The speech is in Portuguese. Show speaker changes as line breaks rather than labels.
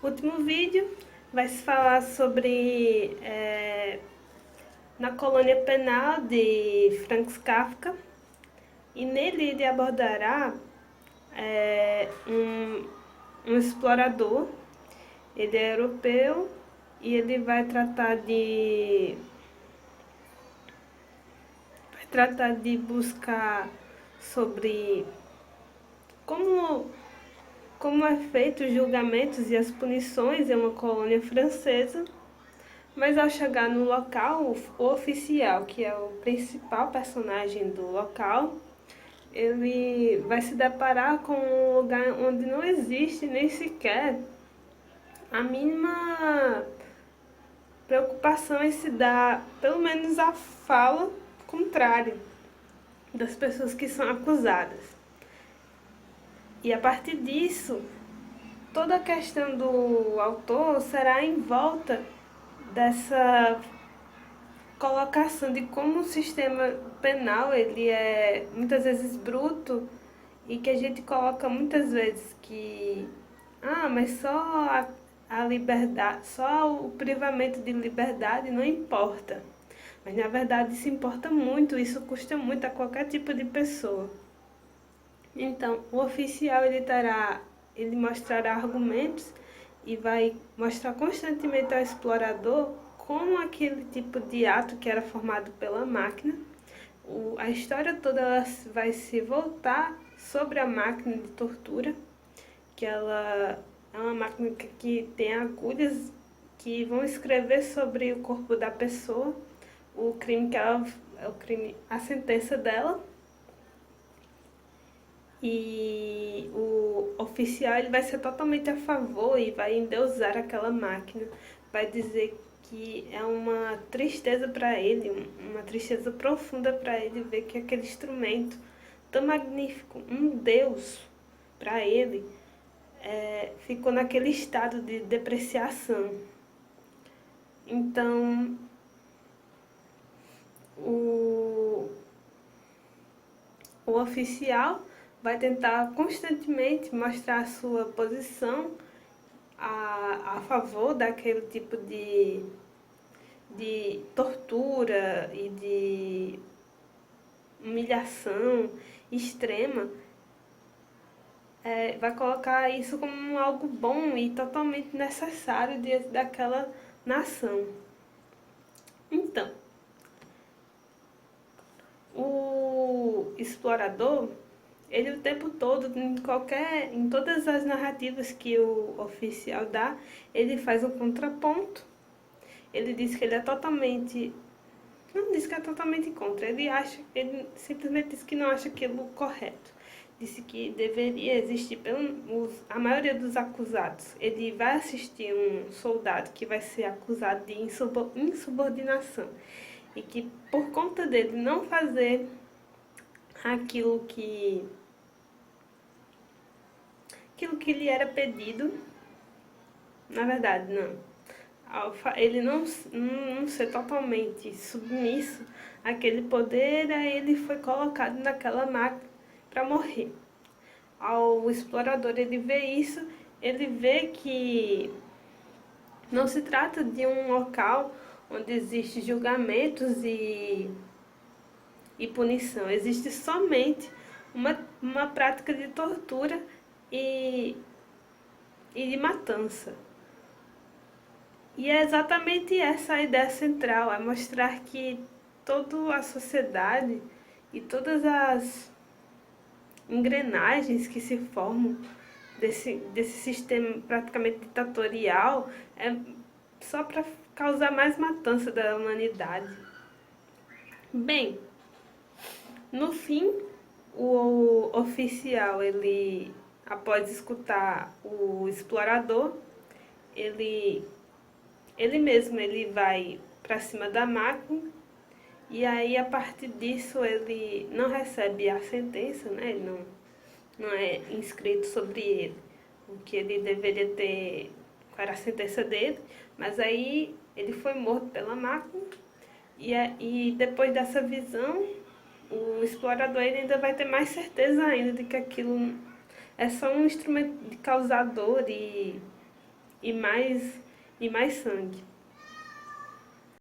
último vídeo vai se falar sobre na colônia penal de Franz Kafka, e nele ele abordará um explorador. Ele é europeu e ele vai tratar de buscar sobre como é feito os julgamentos e as punições em uma colônia francesa. Mas ao chegar no local, o oficial, que é o principal personagem do local, ele vai se deparar com um lugar onde não existe nem sequer a mínima preocupação em se dar, pelo menos, a fala contrária das pessoas que são acusadas. E a partir disso, toda a questão do autor será em volta dessa colocação de como o sistema penal ele é muitas vezes bruto, e que a gente coloca muitas vezes que mas só a liberdade, só o privamento de liberdade não importa. Mas na verdade isso importa muito, isso custa muito a qualquer tipo de pessoa. Então, o oficial ele mostrará argumentos e vai mostrar constantemente ao explorador como aquele tipo de ato que era formado pela máquina, a história toda ela vai se voltar sobre a máquina de tortura, que ela é uma máquina que tem agulhas que vão escrever sobre o corpo da pessoa o crime a sentença dela. E o oficial ele vai ser totalmente a favor e vai endeusar aquela máquina, vai dizer que é uma tristeza para ele, uma tristeza profunda para ele ver que aquele instrumento tão magnífico, um Deus para ele, ficou naquele estado de depreciação. Então, o oficial vai tentar constantemente mostrar a sua posição a favor daquele tipo de tortura e de humilhação extrema. Vai colocar isso como algo bom e totalmente necessário diante daquela nação. Então, o explorador, ele o tempo todo, em todas as narrativas que o oficial dá, ele faz um contraponto. Ele diz que ele é totalmente, não diz que é totalmente contra, ele simplesmente diz que não acha aquilo correto. Disse que deveria existir a maioria dos acusados. Ele vai assistir um soldado que vai ser acusado de insubordinação, e que por conta dele não fazer aquilo que lhe era pedido, na verdade não, ele não ser totalmente submisso àquele poder, aí ele foi colocado naquela máquina para morrer. Ao explorador ele vê isso, ele vê que não se trata de um local onde existem julgamentos e punição, existe somente uma prática de tortura e de matança. E é exatamente essa a ideia central, é mostrar que toda a sociedade e todas as engrenagens que se formam desse sistema praticamente ditatorial é só para causar mais matança da humanidade. Bem, no fim, o oficial, ele, após escutar o explorador, ele mesmo ele vai para cima da máquina, e aí a partir disso ele não recebe a sentença, né? Ele não é inscrito sobre ele o que ele deveria ter, qual era a sentença dele, mas aí ele foi morto pela máquina. E depois dessa visão, o explorador ele ainda vai ter mais certeza ainda de que aquilo é só um instrumento de causar dor e e mais sangue.